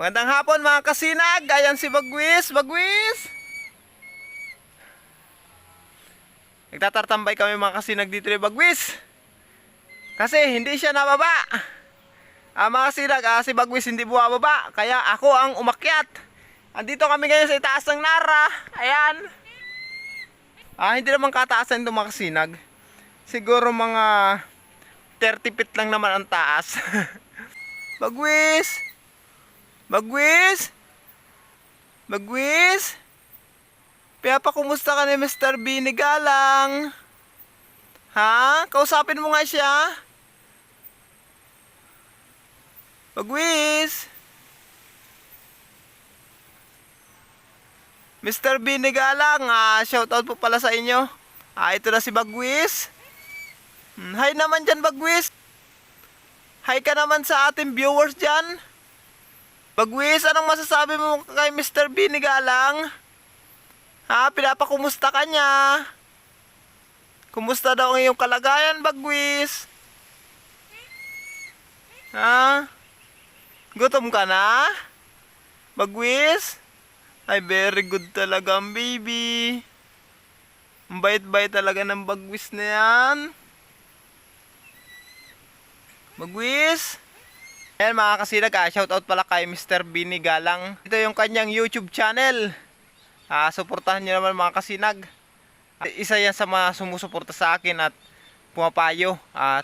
Magandang hapon mga kasinag. Ayan si Bagwis. Bagwis! Nagtatartambay kami mga kasinag dito ni Bagwis. Kasi hindi siya nababa. Mga kasinag, si Bagwis hindi bumababa. Kaya ako ang umakyat. Andito kami ngayon sa itaas ng Nara. Ayan. Hindi naman kataasan ito mga kasinag. Siguro mga 30 feet lang naman ang taas. Bagwis! Bagwis! Bagwis! Piyapa, kumusta ka ni Mr. Bini Galang? Ha? Kausapin mo nga siya. Bagwis! Mr. Bini Galang, shoutout po pala sa inyo. Ito na si Bagwis. Hi naman dyan, Bagwis. Hi ka naman sa ating viewers dyan. Bagwis, anong masasabi mo kay Mr. Bini Galang? Pinapakumusta ka niya? Kumusta daw ang iyong kalagayan, Bagwis? Gutom ka na? Bagwis? Ay, very good talaga ang baby. Ang bait-bait talaga ng Bagwis na yan. Bagwis? Ayan mga kasinag, shoutout pala kay Mr. Bini Galang. Ito yung kanyang YouTube channel. Suportahan nyo naman mga kasinag. Isa yan sa mga sumusuporta sa akin at pumapayo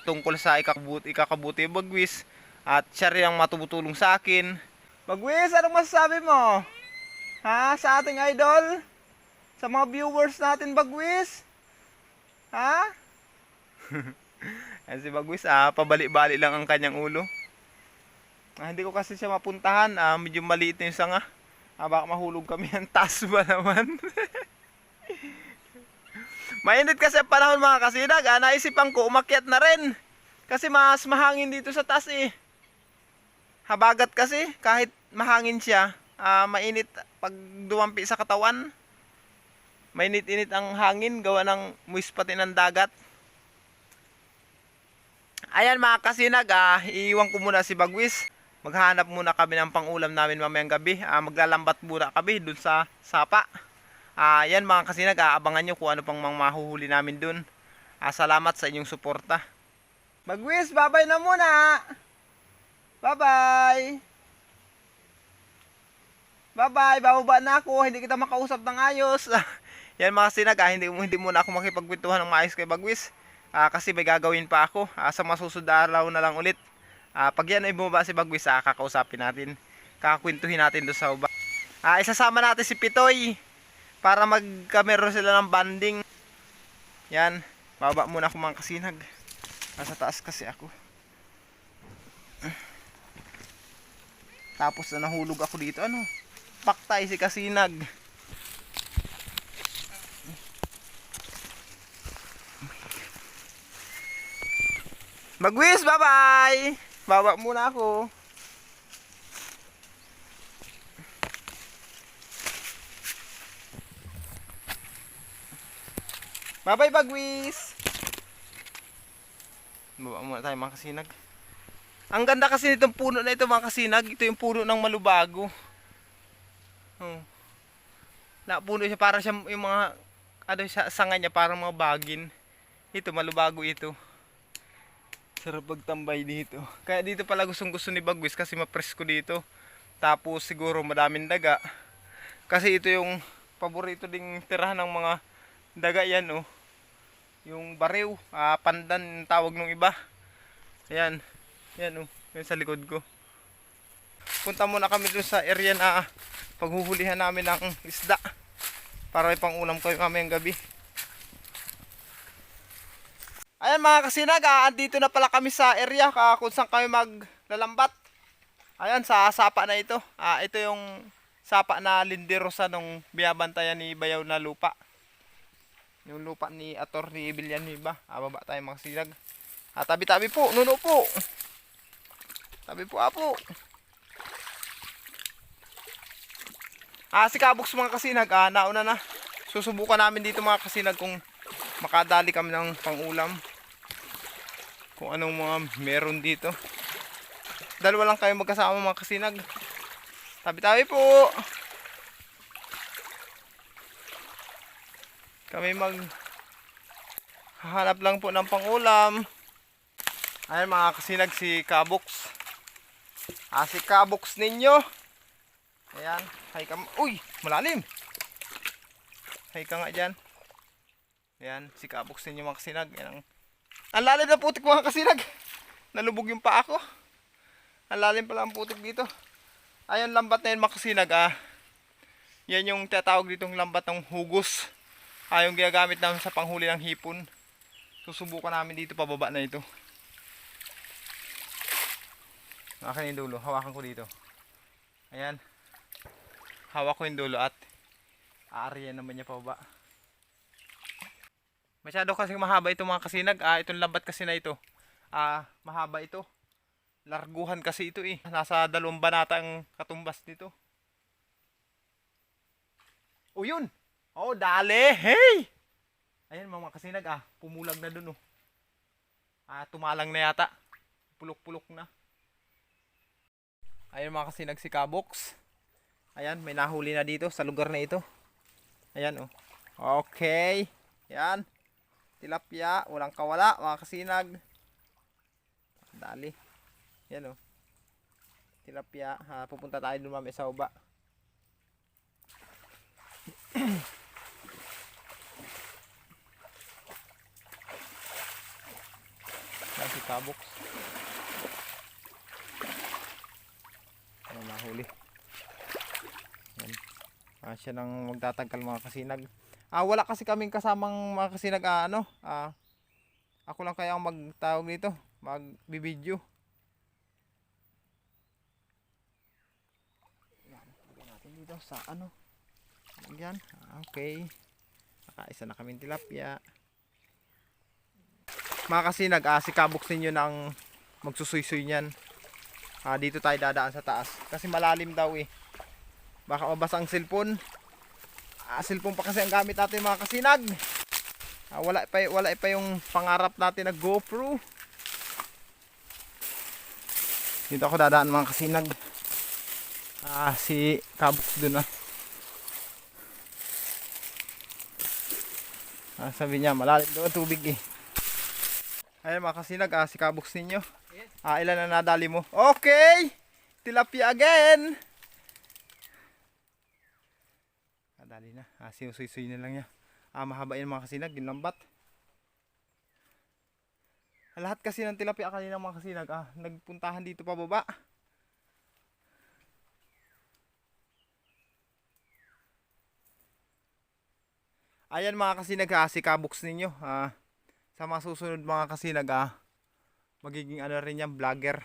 tungkol sa ikakabuti Bagwis. At siya rin ang matutulong sa akin. Bagwis, anong masasabi mo? Sa ating idol? Sa mga viewers natin, Bagwis? Ayan si Bagwis, pabali-bali lang ang kanyang ulo. Hindi ko kasi siya mapuntahan. Medyo maliit na yung sanga. Baka mahulog kami. Ang taas ba naman? Mainit kasi ang panahon mga kasinag. Naisipan ko umakyat na rin. Kasi mas mahangin dito sa taas eh. Habagat kasi. Kahit mahangin siya, mainit pag dumampi sa katawan. Mainit-init ang hangin. Gawa ng moist pati ng dagat. Ayan mga kasinag. Iiwan ko muna si Bagwis. Maghanap muna kami ng pangulam namin mamayang gabi. Maglalambat muna kami dun sa sapa. Yan mga kasinag, abangan nyo kung ano pang mahuhuli namin dun. Salamat sa inyong suporta. Bagwis, babay na muna. Bye-bye. Bye-bye, bababa na ako. Hindi kita makausap ng ayos. Yan mga kasinag, hindi muna ako makipagkwentuhan ng maayos kay Bagwis. Kasi may gagawin pa ako. Sa masusunod araw na lang ulit. Pag yan ay bumaba si Bagwis, kakausapin natin. Kakakwentuhin natin doon sa baba. Isasama natin si Pitoy para magkamero sila ng banding. Yan, baba muna ako mga kasinag. Nasa taas kasi ako. Tapos na nahulog ako dito. Paktay si kasinag. Bagwis, bye-bye! Baba muna ako. Bye-bye, Bagwis! Baba muna tayo mga kasinag. Ang ganda kasi nitong puno na ito mga kasinag. Ito yung puno ng malubago. Napuno siya para siya yung mga sanga niya parang mga bagin. Ito malubago ito. Sarap magtambay dito. Kaya dito pala gusto ni Bagwis kasi mapresko dito. Tapos siguro madaming daga. Kasi ito yung paborito ding tirahan ng mga daga yan Yung bariw, pandan tawag ng iba. Ayan. Yan yan sa likod ko. Punta muna kami dun sa area na paghuhulihan namin ng isda. Para may pangulam kayo mamayang gabi. Ayan mga kasinag, andito na pala kami sa area kung saan kami maglalambat. Ayan, sa sapa na ito. Ito yung sapa na linderosa nung binabantayan ni Bayaw na lupa. Yung lupa ni Atty. Villanueva. Baba tayo mga kasinag. Tabi-tabi po, nuno po. Tabi po, apo. Si Kabox mga kasinag, nauna na. Susubukan namin dito mga kasinag kung makadali kami ng pangulam. Kung anong mga meron dito. Dalawa lang kayo magkasama mga kasinag. Tabi-tabi po. Kami hahanap lang po ng pangulam. Ayan mga kasinag, si Kabox. Si Kabox ninyo. Ayan, hay ka. Uy, malalim. Hay ka nga dyan. Ayan, si Kabox ninyo mga kasinag. Ayan, ang lalim na putik mga kasinag. Nalubog yung paa ko. Ang lalim pala ang putik dito. Ayan, lambat na yun mga kasinag. Yan yung tatawag ditong lambat ng hugos. Yung ginagamit namin sa panghuli ng hipon. Susubukan namin dito pababa na ito. Akin yung dulo, hawakan ko dito. Ayan. Hawak ko yung dulo at aarya naman niya pababa. Masyado kasi mahaba ito mga kasinag. Itong lambat kasi na ito. Mahaba ito. Larguhan kasi ito eh. Nasa 2 banata ang katumbas nito. O yun! Oh, dali! Hey! Ayan mga kasinag, pumulag na dun oh. Tumalang na yata. Pulok-pulok na. Ayan mga kasinag, si Kabox. Ayan, may nahuli na dito sa lugar na ito. Ayan oh. Okay. Ayan. Tilapia, walang kawala mga kasinag. Dali. Ayan oh. Tilapia. Pupunta tayo dun mamaya sa baba. Ayan si Kabox. Ayan, nahuli. Ayan. Siya nang magtatangkal mga kasinag. Wala kasi kaming kasamang mga kasinag. Ako lang kaya ang magtawag dito. Magbibideo. Ayan. Lagyan natin dito sa ano. Ayan. Okay. Nakaisa na kaming tilapia. Mga kasinag, si Kabox ninyo nang magsusuy-suy niyan. Dito tayo dadaan sa taas. Kasi malalim daw eh. Baka mabasa ang cellphone. Cellphone pa kasi ang gamit natin mga kasinag. Wala pa yung pangarap natin na GoPro. Dito ako dadaan mga kasinag. Si Kabox dun sabi niya malalim doon tubig eh. Ayan mga kasinag, si Kabox ninyo. Ilan na nadali mo? Okay! Tilapia again! Nadali na. Sinusuy-suy na lang niya. Mahaba yan mga kasinag, yung lambat. Lahat kasi ng tilapia kanina mga kasinag, nagpuntahan dito pababa. Ayan mga kasinag, si Kabox ninyo. Sa mga susunod mga kasinag, magiging ano rin yan, vlogger.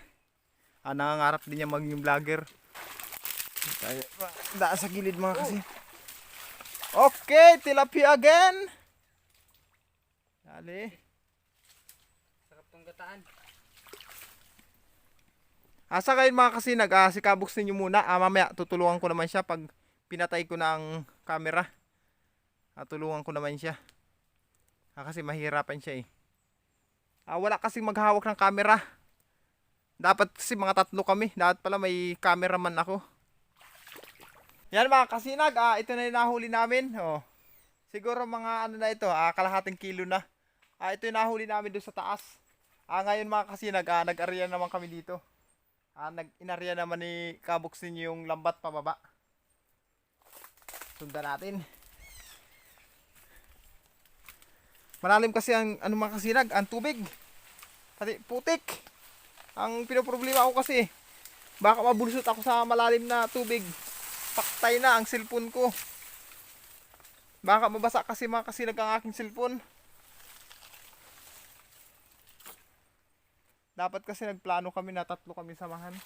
Nangangarap din yan magiging vlogger. Daan sa gilid mga kasinag. Okay, tilapia again. Dali. Sarap tong gataan. Asa kayo mga kasinag, si Kabox ninyo muna. Mamaya tutulungan ko naman siya pag pinatay ko na ang camera. Tulungan ko naman siya. Kasi mahirapan siya eh. Wala kasing maghahawak ng camera. Dapat kasi mga 3 kami. Dapat pala may cameraman ako. Yan mga kasinag, ito na yung nahuli namin. Siguro mga ano na ito, kalahating kilo na. Ito yung nahuli namin doon sa taas. Ngayon mga kasinag, nag-area naman kami dito. Nag-inarea naman ni Kabox ninyo yung lambat pababa. Sundan natin. Malalim kasi ang mga kasinag, ang tubig. Pati putik. Ang pinoproblema ko kasi, baka mabulusot ako sa malalim na tubig. Paktay na ang cellphone ko. Baka mabasa kasi mga kasinag ang aking cellphone. Dapat kasi nagplano kami na 3 kami samahan.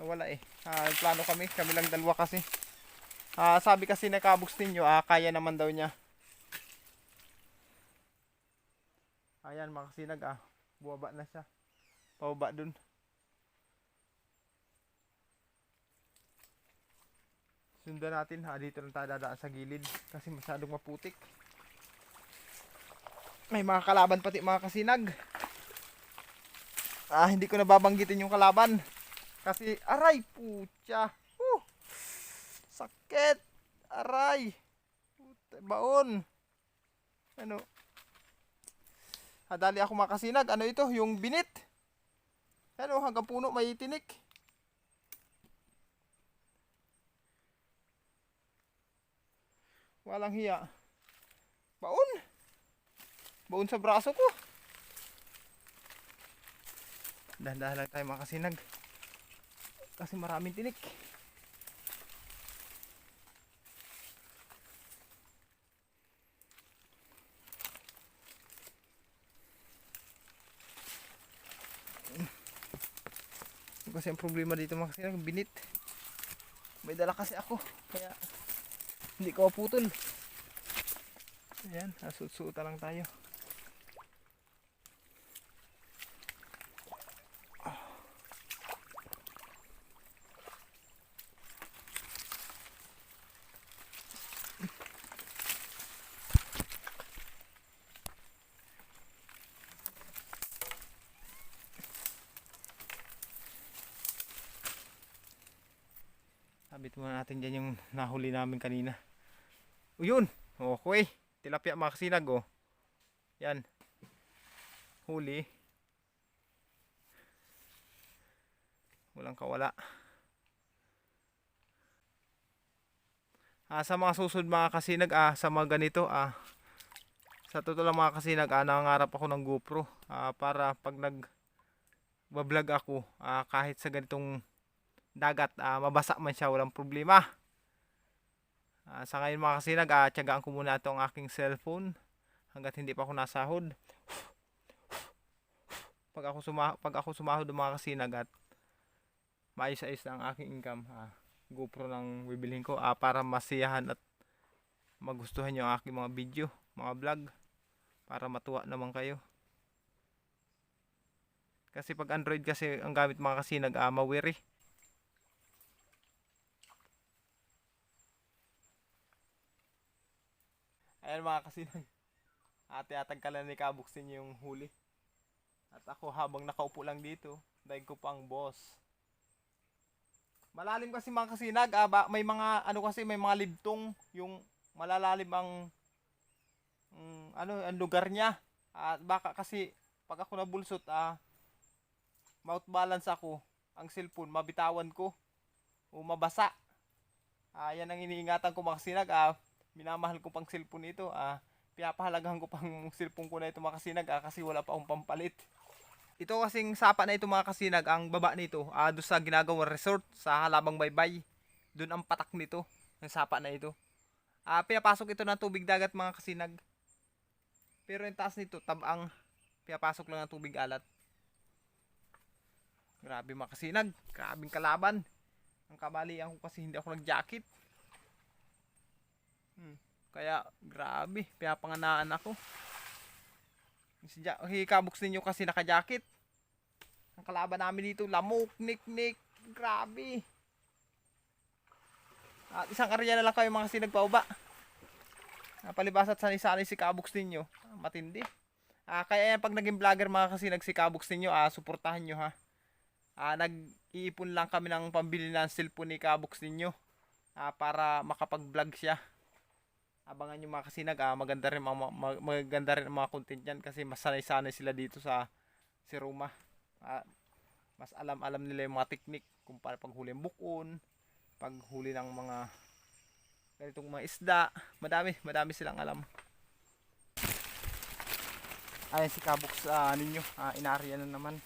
Wala eh. Nagplano kami lang 2 kasi. Sabi kasi na Kabox ninyo, kaya naman daw niya. Ayan mga kasinag, buwaba na siya. Pababa dun. Sundan natin, dito lang tayo dadaan sa gilid kasi masyadong maputik. May mga kalaban pati mga kasinag. Hindi ko nababanggitin yung kalaban kasi aray putya. Sakit! Aray! Baon! Ano? Dali ako makasinag. Ano ito? Yung binit. Ano? Hanggang puno may tinik. Walang hiya. Baon! Baon sa braso ko. Dahan-dahan lang tayo makasinag. Kasi maraming tinik. Kasi ang problema dito makasinag, binit. May dala kasi ako. Kaya hindi ko maputol. Ayan, suot-suota lang tayo. Sabit muna natin dyan yung nahuli namin kanina. O yun! Okay. Tilapia makasinag oh. Yan. Huli. Walang kawala. Sa mga susunod mga kasinag, sa mga ganito, sa totoo lang mga kasinag, nangangarap ako ng GoPro. Para pag nag-vlog ako, kahit sa ganitong dagat, mabasa man siya, walang problema. Sa ngayon mga kasinag, tiyagaan ko muna itong aking cellphone hanggat hindi pa ako nasahod. Pag ako sumahod ng mga kasinag at maayos-ayos na ang aking income, GoPro nang bibilhin ko, para masiyahan at magustuhan nyo ang aking mga video, mga vlog, para matuwa naman kayo. Kasi pag Android kasi ang gamit mga kasinag, mawiri. Ayan mga kasinag, tiyatagkalan ni Kabuksin yung huli. At ako habang nakaupo lang dito, dahil ko pang boss. Malalim kasi mga kasinag, may mga ano kasi, may mga libtong, yung malalalim ang ang lugar niya. At baka kasi pag ako nabulsot, mouth balance ako, ang cellphone mabitawan ko o mabasa. Yan ang iniingatan ko mga kasinag. Minamahal ko pang cellphone ito. Pinapahalagahan ko pang cellphone ko na ito mga kasinag, kasi wala pa akong pampalit. Ito kasing sapa na ito mga kasinag, ang baba nito, doon sa ginagawang resort sa Halabang Baybay. Doon ang patak nito, ang sapa na ito. Pinapasok ito ng tubig dagat mga kasinag. Pero yung taas nito, tabang, pinapasok lang ng tubig alat. Grabe mga kasinag, grabing kalaban. Ang kabalian ko kasi hindi ako nag-jacket. Kaya grabe, pinapanganaan ako. Si Kabuks ninyo kasi naka-jacket. Ang kalaban namin dito, lamok, nik-nik, grabe. At isang area na lang kayo mga sinagpauba. Palibas at sanay-sanay si Kabuks ninyo, matindi. Kaya yan pag naging vlogger mga kasinag si Kabuks ninyo, suportahan nyo ha. Nag-iipon lang kami ng pambili ng cellphone ni Kabuks ninyo, para makapag-vlog siya. Abangan nyo mga kasinag, maganda rin ang mga content yan kasi mas sanay-sanay sila dito sa si Roma. Mas alam nila yung mga technique kung paano paghuli ng bukon, paghuli ng mga ganitong mga isda. Madami silang alam. Ayan si Kabuks ninyo, inarya na naman.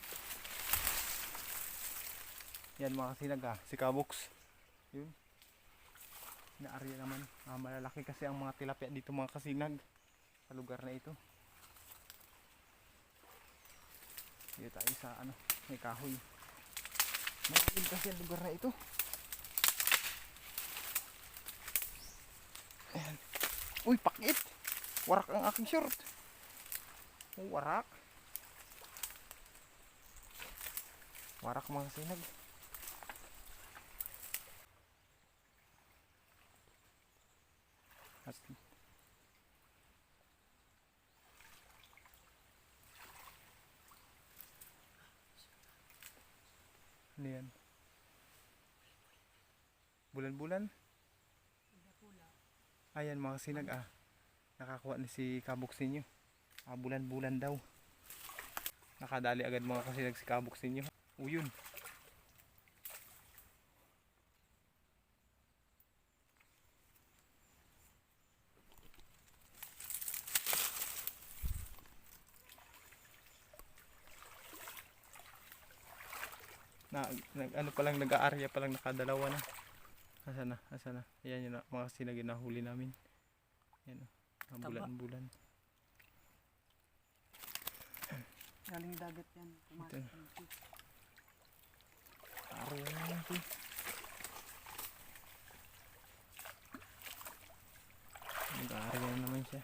Yan mga kasinag, si Kabuks. Yun. Inaarya naman. Malalaki kasi ang mga tilapia dito mga kasinag sa lugar na ito. Dito tayo sa may kahoy. Malalim kasi ang lugar na ito. Ayan. Uy, pakit! Warak ang aking short. Warak. Warak mga kasinag. Ano yan? Bulan-bulan? Ayan mga kasinag, nakakuha ni si kabuksin nyo. Bulan-bulan daw. Nakadali agad mga kasinag si kabuksin nyo. Uyun. Ano pa lang, nag-aarya pa lang, nakadalawa na. Asa na. Ayan yun na, mga kasinag yung nahuli namin. Ayan o, Taba. bulan-bulan. Galing dagat yan. Ito. Arya na natin. Nag-aarya na naman siya.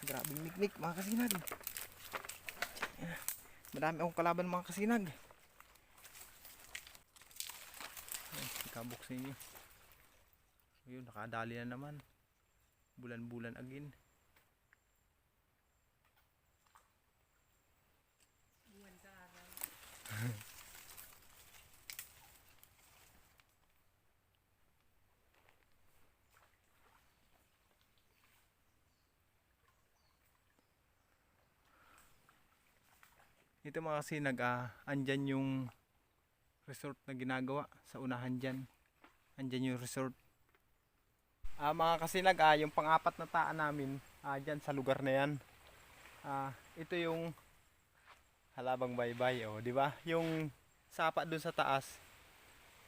Grabing miknik mga kasinag. Madami akong kalaban mga kasinag. Ayan, ikabuksin nyo. Ayun, nakadali na naman. Bulan-bulan agin. Buwan sa araw. Ito mga kasinag, andyan yung resort na ginagawa sa unahan dyan. Andyan yung resort. Mga kasinag, yung pang-apat na taan namin dyan sa lugar na yan. Ito yung Halabang Baybay, oh, di ba? Yung sapa dun sa taas,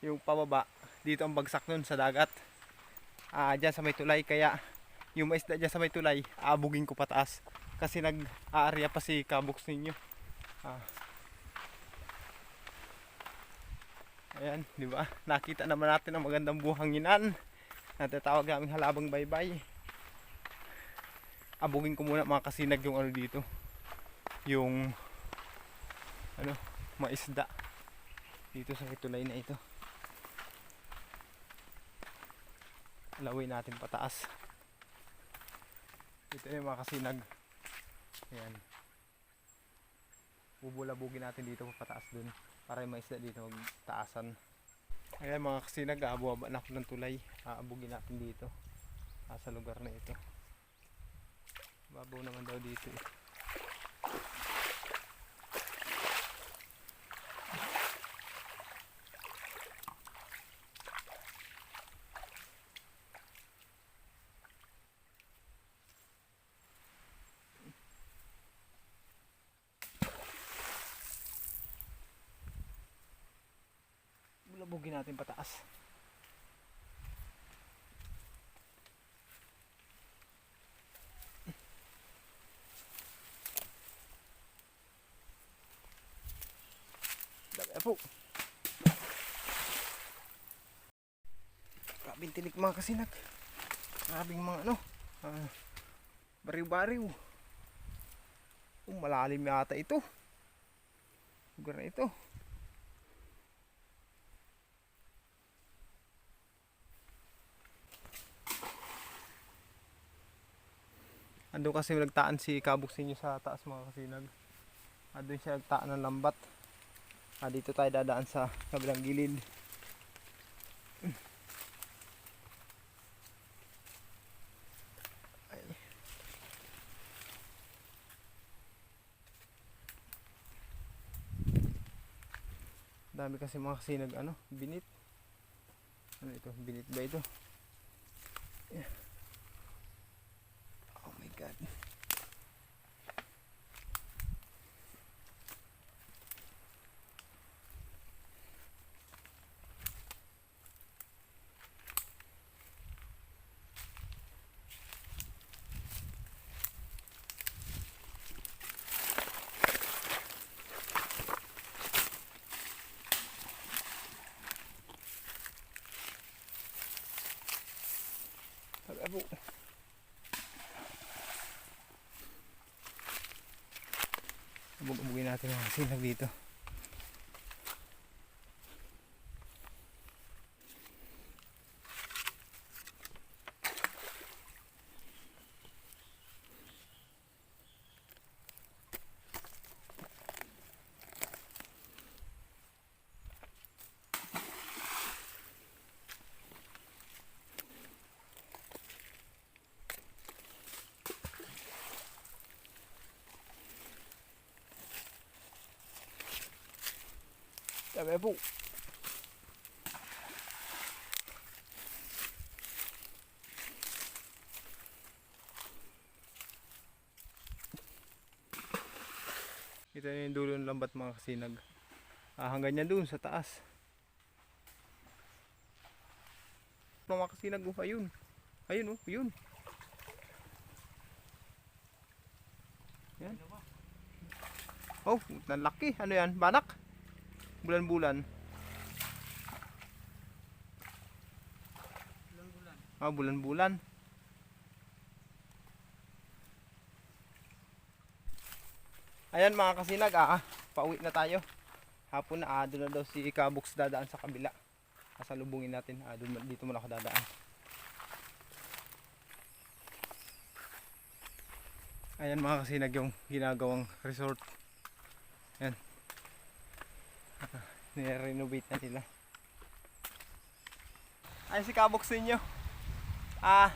yung pababa, dito ang bagsak nun sa dagat. Dyan sa may tulay, kaya yung maisda dyan sa may tulay, aabugin ko pataas. Kasi nag-aarya pa si kabuks ninyo. Ayan, di ba? Nakita naman natin ang magandang buhanginan. Natatawag namin Halabang Baybay. Abugin ko muna mga kasinag yung ano dito. Yung maisda dito sa tulay na ito. Lawin natin pataas. Ito yung mga kasinag. Ayan. Bubulabugin natin dito pataas dun para yung maisda dito magtaasan. Ayan mga kasinag, bumaba na ako ng tulay. Aabugin natin dito sa lugar na ito. Babaw naman daw dito eh. Bulabugin natin pataas. Dami po. Grabing tinik mga kasinag. Grabing mga bariw-bariw. Malalim yata ito. Lugar na ito. Ando kasi nagtaan si kabuksin nyo sa taas mga kasinag. Doon siya nagtaan ng lambat. Dito tayo dadaan sa kabilang gilid. Ay. Dami kasi mga kasinag binit. Ano ito? Binit ba ito? Yeah. Oh my god. Abo. Abugin natin ang sinag dito. Sabi po. Ito na yung dulo ng lambat mga kasinag. Hanggang yan doon sa taas. Mga kasinag, oh, ayun. Ayun, oh, yun. Yan. Oh, nalaki. Ano yan? Banak? Bulan-bulan. Ah, bulan-bulan. Ayan mga kasinag, pauwi na tayo. Hapon na, doon na daw si Kabox dadaan sa kabila. Kasalubungin natin, dito muna ako dadaan. Ayan mga kasinag yung ginagawang resort. Ayan. Nire-renovate na nila. Ayan si Kabox ninyo.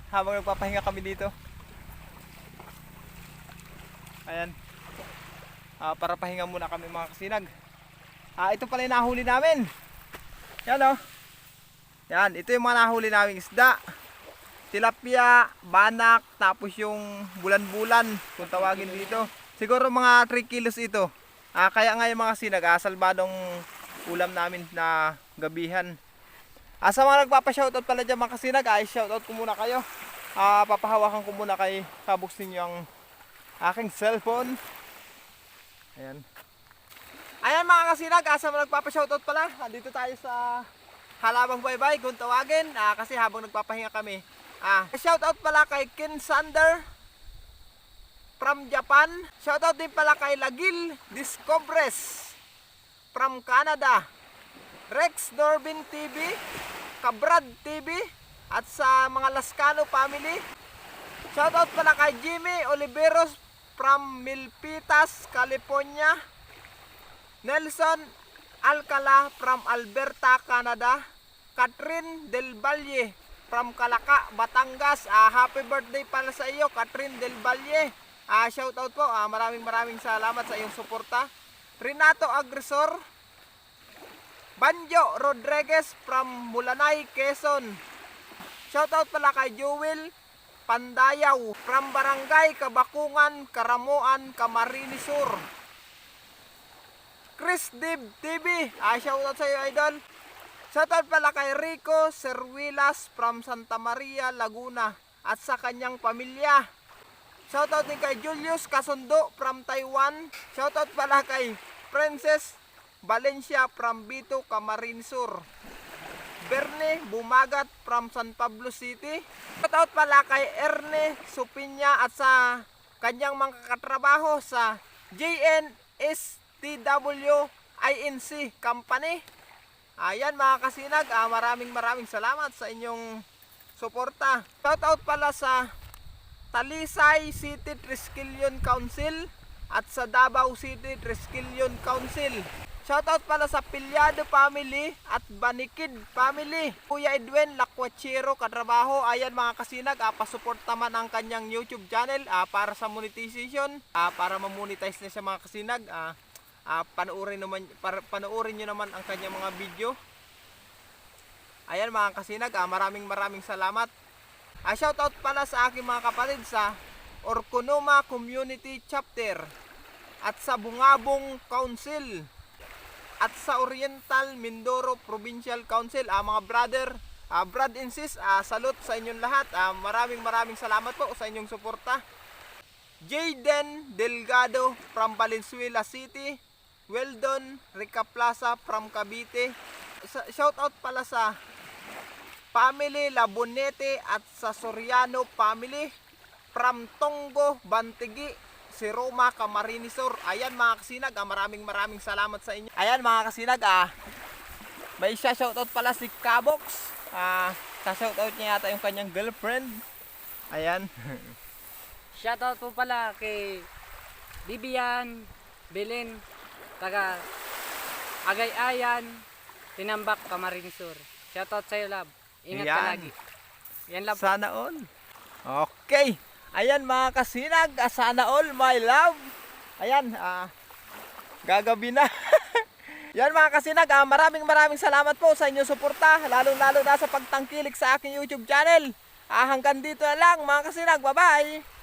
Habang nagpapahinga kami dito. Ayan. Para pahinga muna kami mga kasinag. Ito pala yung nahuli namin. Yan o. Yan, ito yung mga nahuli naming isda. Tilapia, banak, tapos yung bulan-bulan kung tawagin dito. Siguro mga 3 kilos ito. Kaya nga yung mga kasinag, salbadong ulam namin na gabihan. Sa mga nagpapa-shoutout pala dyan mga kasinag, shoutout ko muna kayo. Papahawakan ko muna kay Kabox ninyo ang aking cellphone. Ayan. Ayan mga kasinag, sa mga nagpapa-shoutout pala, dito tayo sa Halabang Baybay kung tawagin, kasi habang nagpapahinga kami. Shoutout pala kay Ken Sander from Japan. Shoutout din pala kay Lagil Discobres from Canada. Rex Norbin TV, Kabrad TV, at sa mga Lascano family. Shoutout pala kay Jimmy Oliveros from Milpitas, California. Nelson Alcala from Alberta, Canada. Catherine Del Valle from Calaca, Batangas. Happy birthday pala sa iyo, Catherine Del Valle. Shoutout po. Maraming salamat sa iyong suporta. Renato Agresor. Banjo Rodriguez from Mulanay, Quezon. Shoutout pala kay Jewel Pandayaw from Barangay Kabakungan, Karamuan, Camarines Sur. Chris Dib TV, shoutout sa iyo idol. Shoutout pala kay Rico Serwilas from Santa Maria, Laguna at sa kanyang pamilya. Shoutout din kay Julius Kasundo from Taiwan. Shoutout pala kay Princess Valencia from Bito, Camarines Sur. Berne Bumagat from San Pablo City. Shoutout pala kay Erne Supinya at sa kanyang mga katrabaho sa JNSTW INC Company. Ayan mga kasinag, maraming salamat sa inyong suporta. Shoutout pala sa Talisay City Triskelion Council at sa Davao City Triskelion Council. Shoutout pala sa Pilyado family at Banikid family. Kuya Edwin Lakwachero katrabaho. Ayan mga kasinag, pasupport naman ang kanyang YouTube channel para sa monetization, para ma-monetize na sa mga kasinag. Panoorin nyo naman ang kanyang mga video. Ayan mga kasinag, maraming salamat. Shoutout pala sa aking mga kapatid sa Orkonoma Community Chapter at sa Bungabong Council at sa Oriental Mindoro Provincial Council. Mga brother, brad and sis, salute sa inyong lahat. Maraming salamat po sa inyong suporta. Jayden Delgado from Valenzuela City. Weldon Rica Plaza from Cavite. Shoutout pala sa family Labonete at sa Soriano family from Tonggo, Bantigi, si Roma, Camarines Sur. Ayan mga kasinag, maraming salamat sa inyo. Ayan mga kasinag, may shoutout pala si Kabox. Shoutout niya yata yung kanyang girlfriend. Ayan. Shoutout po pala kay Bibian Belen, taga Agay-ayan, Tinambak, Camarines Sur. Shoutout sa iyo, love. Ingat ka lagi. Yan lang po. Sana all. Okay. Ayan mga kasinag, sana all my love. Ayan, gagabi na. Yan mga kasinag, maraming salamat po sa inyong suporta, lalo na sa pagtangkilik sa aking YouTube channel. Hanggang dito na lang mga kasinag, bye bye!